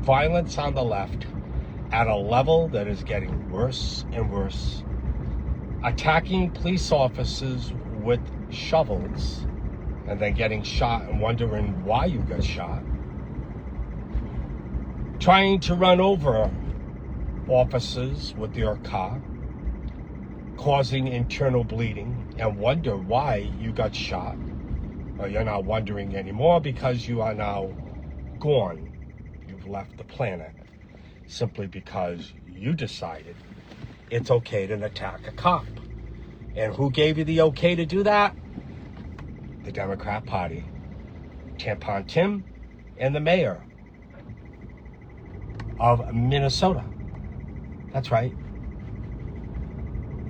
violence on the left at a level that is getting worse and worse. Attacking police officers with shovels and then getting shot and wondering why you got shot. Trying to run over officers with your car, causing internal bleeding, and wonder why you got shot. Well, you're not wondering anymore because you are now gone. You've left the planet simply because you decided it's okay to attack a cop. And who gave you the okay to do that? The Democrat Party. Tampon Tim and the mayor of Minnesota. That's right.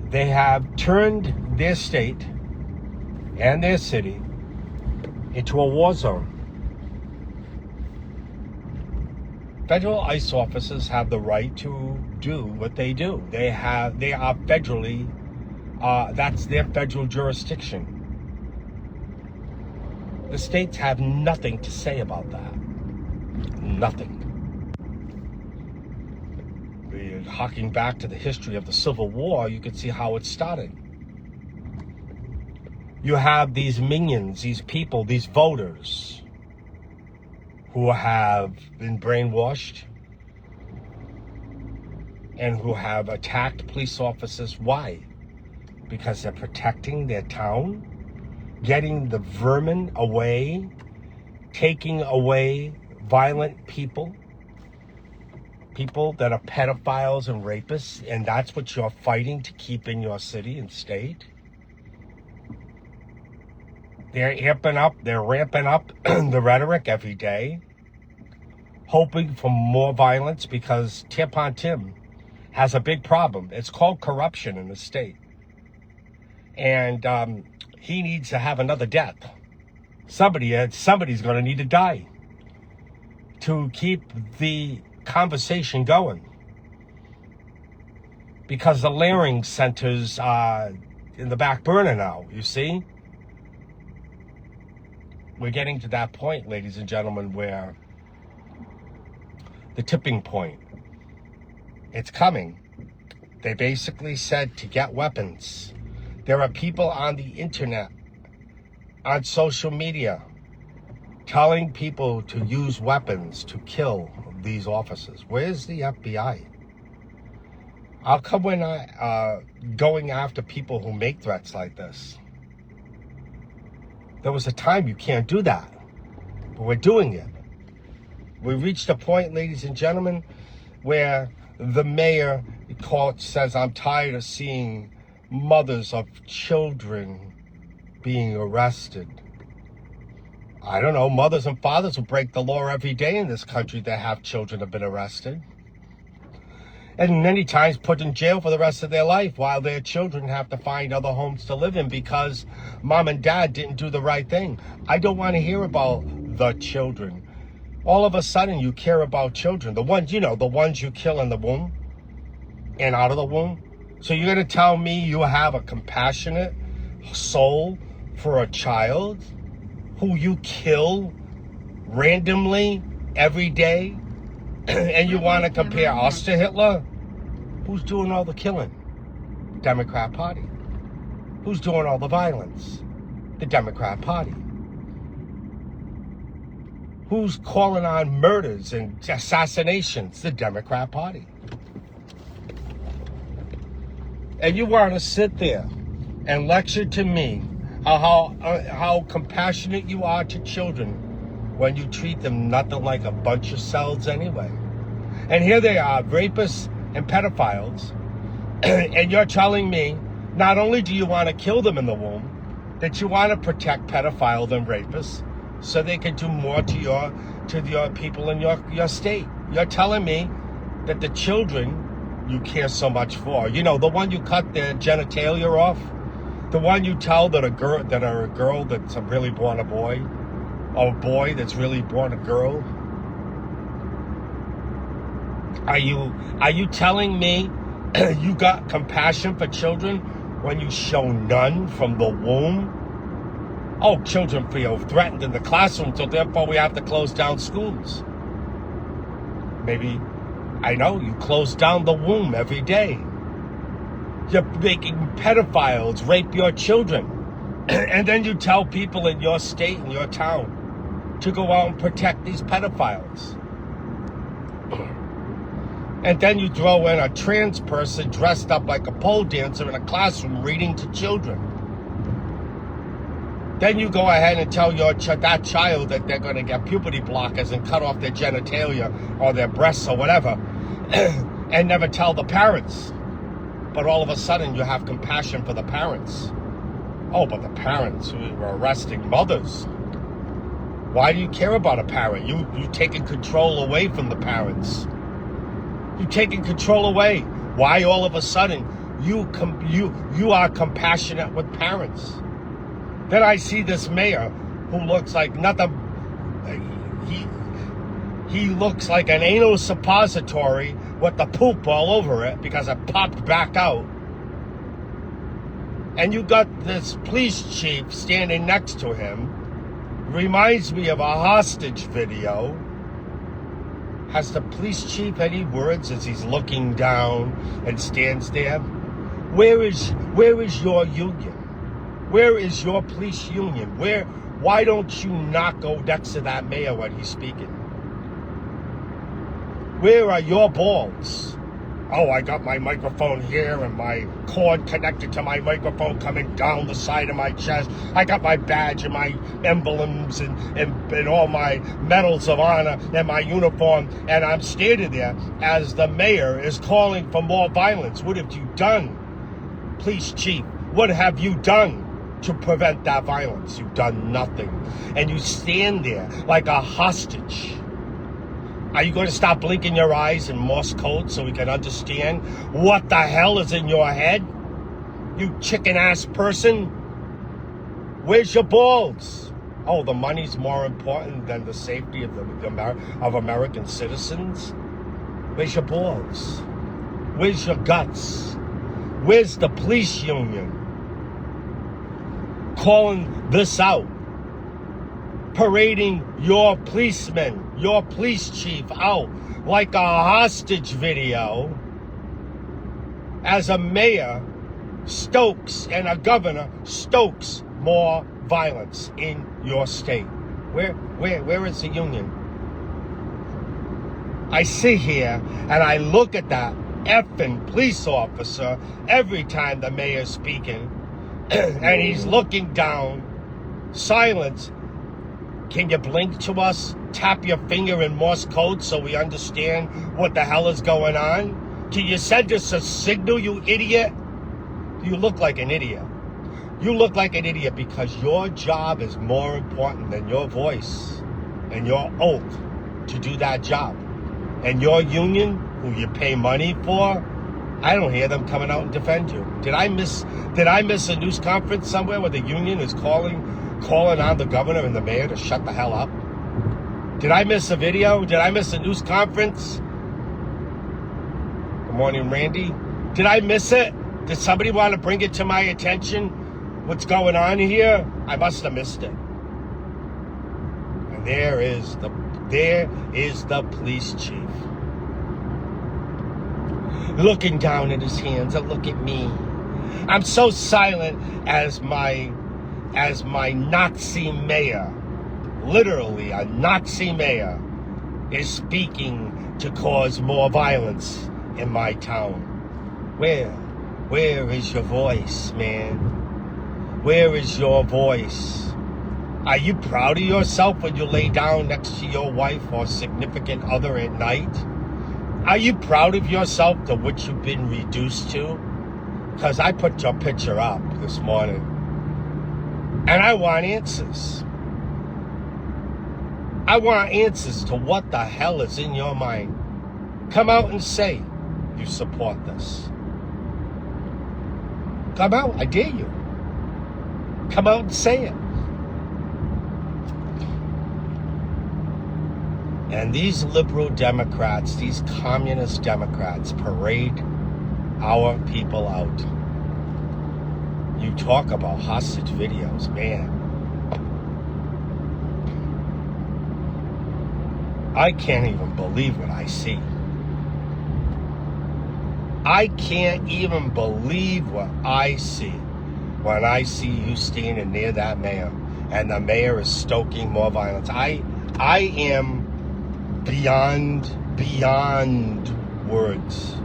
They have turned their state and their city into a war zone. Federal ICE officers have the right to do what they do. They are federally, that's their federal jurisdiction. The states have nothing to say about that. Nothing. Harking back to the history of the Civil War, you can see how it started. You have these minions, these people, these voters who have been brainwashed and who have attacked police officers. Why? Because they're protecting their town, getting the vermin away, taking away violent people that are pedophiles and rapists, and that's what you're fighting to keep in your city and state. They're ramping up the rhetoric every day, hoping for more violence because Tampon Tim has a big problem. It's called corruption in the state. And he needs to have another death. Somebody's going to need to die to keep the conversation going, because the Laring centers are in the back burner now. You see, we're getting to that point, ladies and gentlemen, where the tipping point, it's coming. They basically said to get weapons. There are people on the internet, on social media, telling people to use weapons to kill these officers. Where's the FBI? How come we're not going after people who make threats like this? There was a time you can't do that, but we're doing it. We reached a point, ladies and gentlemen, where the mayor says, I'm tired of seeing mothers of children being arrested. I don't know, mothers and fathers who break the law every day in this country that have children have been arrested. And many times put in jail for the rest of their life while their children have to find other homes to live in because mom and dad didn't do the right thing. I don't want to hear about the children. All of a sudden you care about children. The ones you kill in the womb and out of the womb. So you're going to tell me you have a compassionate soul for a child who you kill randomly every day, and you want to compare us to Hitler? Who's doing all the killing? The Democrat Party. Who's doing all the violence? The Democrat Party. Who's calling on murders and assassinations? The Democrat Party. And you want to sit there and lecture to me how compassionate you are to children when you treat them nothing like a bunch of cells anyway. And here they are, rapists and pedophiles, and you're telling me not only do you want to kill them in the womb, that you want to protect pedophiles and rapists so they can do more to your people in your state. You're telling me that the children you care so much for, the one you cut their genitalia off, the one you tell that a girl that's really born a boy, or a boy that's really born a girl. Are you telling me you got compassion for children when you show none from the womb? Oh, children feel threatened in the classroom, so therefore we have to close down schools. Maybe, I know, you close down the womb every day. You're making pedophiles rape your children. And then you tell people in your state, in your town, to go out and protect these pedophiles. And then you throw in a trans person dressed up like a pole dancer in a classroom reading to children. Then you go ahead and tell that child that they're going to get puberty blockers and cut off their genitalia or their breasts or whatever, and never tell the parents. But all of a sudden you have compassion for the parents. Oh, but the parents who were arresting mothers. Why do you care about a parent? You're taking control away from the parents. You're taking control away. Why all of a sudden you are compassionate with parents? Then I see this mayor who looks like nothing. He looks like an anal suppository with the poop all over it because it popped back out. And you got this police chief standing next to him. Reminds me of a hostage video. Has the police chief any words as he's looking down and stands there? Where is your union? Where is your police union? Why don't you not go next to that mayor when he's speaking? Where are your balls? Oh, I got my microphone here and my cord connected to my microphone coming down the side of my chest. I got my badge and my emblems and all my medals of honor and my uniform. And I'm standing there as the mayor is calling for more violence. What have you done, police chief? What have you done to prevent that violence? You've done nothing. And you stand there like a hostage. Are you going to stop blinking your eyes in Morse code so we can understand what the hell is in your head? You chicken-ass person. Where's your balls? Oh, the money's more important than the safety of American citizens? Where's your balls? Where's your guts? Where's the police union? Calling this out. Parading your policemen, your police chief out like a hostage video as a mayor stokes and a governor stokes more violence in your state. Where is the union? I sit here and I look at that effing police officer every time the mayor's speaking and he's looking down, silence. Can you blink to us? Tap your finger in Morse code so we understand what the hell is going on? Can you send us a signal, you idiot? You look like an idiot. You look like an idiot because your job is more important than your voice and your oath to do that job. And your union, who you pay money for, I don't hear them coming out and defend you. Did I miss a news conference somewhere where the union is calling on the governor and the mayor to shut the hell up? Did I miss a video? Did I miss a news conference? Good morning, Randy. Did I miss it? Did somebody want to bring it to my attention? What's going on here? I must have missed it. And there is the police chief. Looking down at his hands, and look at me. I'm so silent as my Nazi mayor, literally a Nazi mayor, is speaking to cause more violence in my town. Where is your voice, man? Where is your voice? Are you proud of yourself when you lay down next to your wife or significant other at night? Are you proud of yourself to what you've been reduced to? Because I put your picture up this morning. And I want answers. I want answers to what the hell is in your mind. Come out and say you support this. Come out, I dare you. Come out and say it. And these liberal Democrats, these communist Democrats parade our people out. You talk about hostage videos, man. I can't even believe what I see. I can't even believe what I see when I see you standing near that mayor and the mayor is stoking more violence. I am beyond words.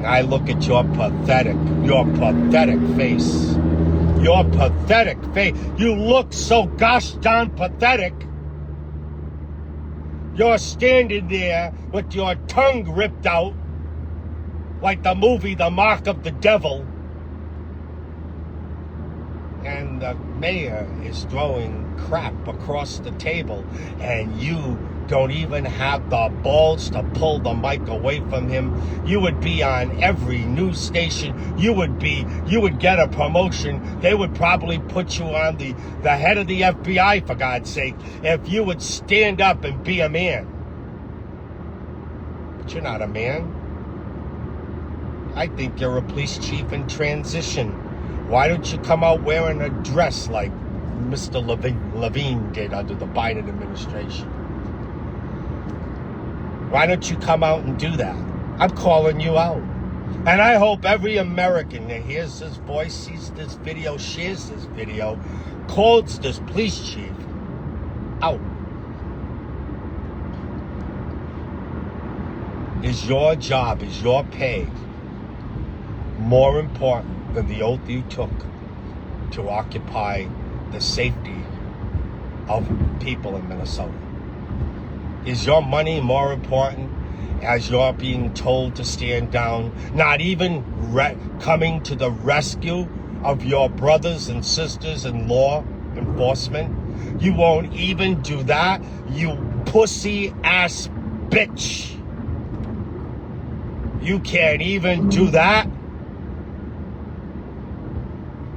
I look at your pathetic face. Your pathetic face. You look so gosh darn pathetic. You're standing there with your tongue ripped out like the movie The Mark of the Devil. And the mayor is throwing crap across the table, and you don't even have the balls to pull the mic away from him. You would be on every news station. You would get a promotion. They would probably put you on the head of the FBI, for God's sake, if you would stand up and be a man. But you're not a man. I think you're a police chief in transition. Why don't you come out wearing a dress like Mr. Levine did under the Biden administration? Why don't you come out and do that? I'm calling you out. And I hope every American that hears this voice, sees this video, shares this video, calls this police chief out. Is your job, is your pay more important than the oath you took to occupy the safety of people in Minnesota? Is your money more important as you're being told to stand down, not even coming to the rescue of your brothers and sisters in law enforcement? You won't even do that, you pussy ass bitch. You can't even do that.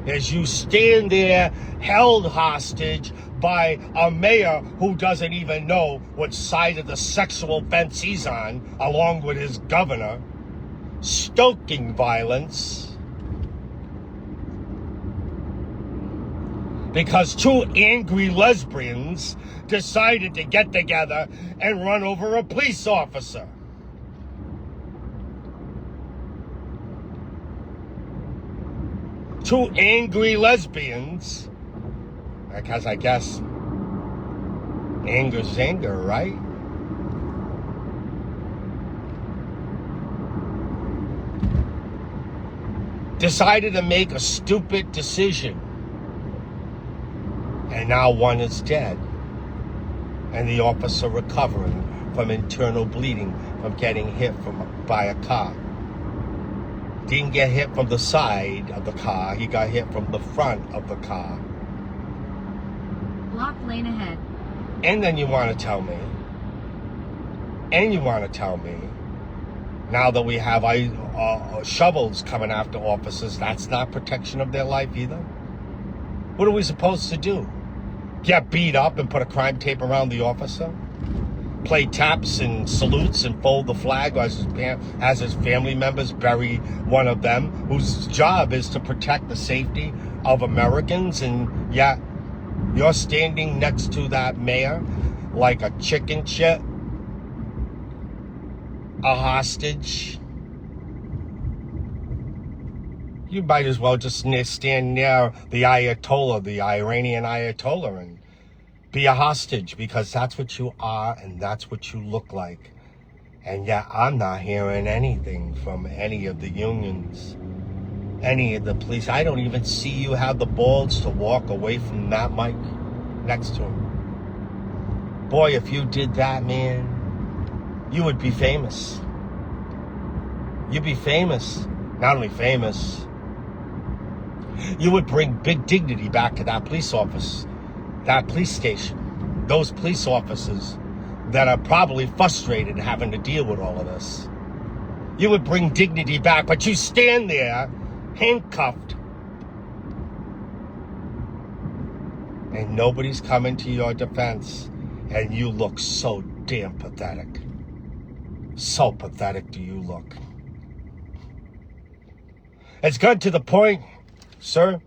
As you stand there held hostage by a mayor who doesn't even know what side of the sexual fence he's on, along with his governor, stoking violence because two angry lesbians decided to get together and run over a police officer. Two angry lesbians, because I guess anger's anger, right? Decided to make a stupid decision. And now one is dead. And the officer recovering from internal bleeding from getting hit by a car. Didn't get hit from the side of the car. He got hit from the front of the car. Block lane ahead. And then you want to tell me, now that we have shovels coming after officers, that's not protection of their life either? What are we supposed to do? Get beat up and put a crime tape around the officer? Play taps and salutes and fold the flag as his family members bury one of them whose job is to protect the safety of Americans, and yet you're standing next to that mayor like a chicken shit, a hostage. You might as well just stand near the Ayatollah, the Iranian Ayatollah, and be a hostage, because that's what you are and that's what you look like. And yet I'm not hearing anything from any of the unions, any of the police. I don't even see you have the balls to walk away from that mic next to him. Boy, if you did that, man, you would be famous. You'd be famous. Not only famous, you would bring big dignity back to that police office, that police station, those police officers that are probably frustrated having to deal with all of this. You would bring dignity back, but you stand there handcuffed and nobody's coming to your defense, and you look so damn pathetic. So pathetic do you look. It's gotten to the point, sir,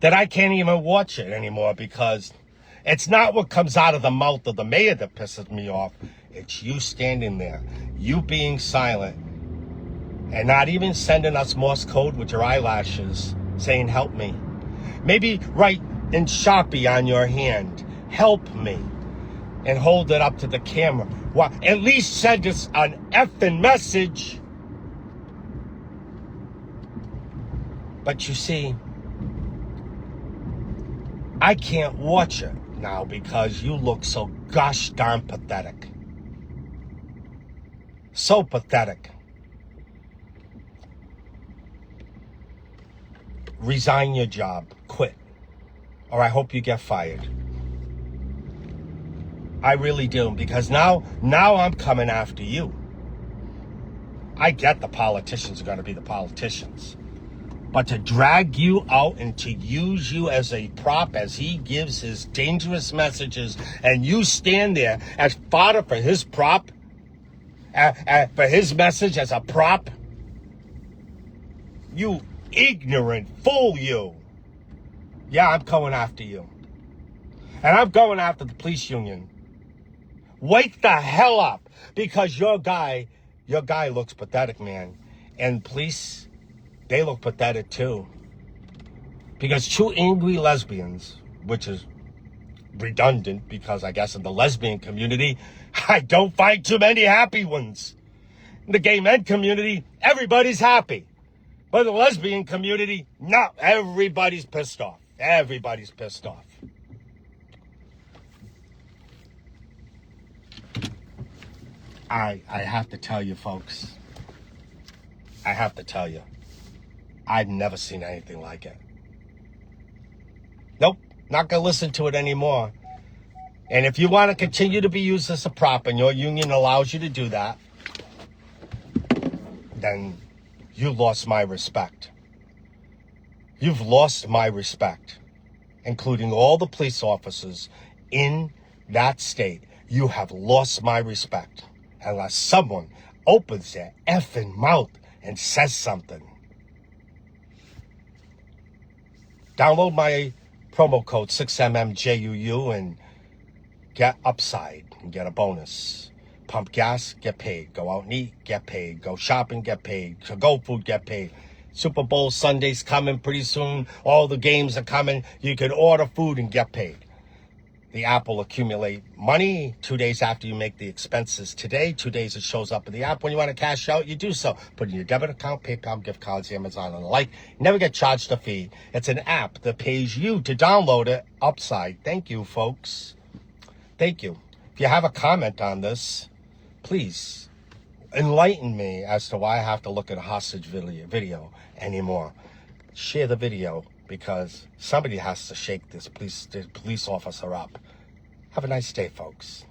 that I can't even watch it anymore, because It's not what comes out of the mouth of the mayor that pisses me off. It's you standing there, you being silent, and not even sending us Morse code with your eyelashes saying, help me. Maybe write in Sharpie on your hand, help me, and hold it up to the camera. Well, at least send us an effing message. But you see, I can't watch it now because you look so gosh darn pathetic. So pathetic. Resign your job. Quit. Or I hope you get fired. I really do, because now I'm coming after you. I get the politicians are going to be the politicians. But to drag you out and to use you as a prop as he gives his dangerous messages, and you stand there as fodder for his prop, for his message as a prop, you ignorant fool, you. Yeah, I'm going after you. And I'm going after the police union. Wake the hell up, because your guy looks pathetic, man. And police, they look pathetic too. Because two angry lesbians, which is redundant because I guess in the lesbian community, I don't find too many happy ones. In the gay men community, everybody's happy. But in the lesbian community, no, everybody's pissed off. Everybody's pissed off. I have to tell you, folks. I have to tell you. I've never seen anything like it. Nope, not going to listen to it anymore. And if you want to continue to be used as a prop and your union allows you to do that, then you lost my respect. You've lost my respect, including all the police officers in that state. You have lost my respect unless someone opens their effing mouth and says something. Download my promo code 6MMJUU and get upside and get a bonus. Pump gas, get paid. Go out and eat, get paid. Go shopping, get paid. Go food, get paid. Super Bowl Sunday's coming pretty soon. All the games are coming. You can order food and get paid. The app will accumulate money 2 days after you make the expenses today. 2 days it shows up in the app. When you want to cash out, you do so. Put in your debit account, PayPal, gift cards, Amazon, and the like. Never get charged a fee. It's an app that pays you to download it. Upside. Thank you, folks. Thank you. If you have a comment on this, please enlighten me as to why I have to look at a hostage video anymore. Share the video, because somebody has to shake this police officer up. Have a nice day, folks.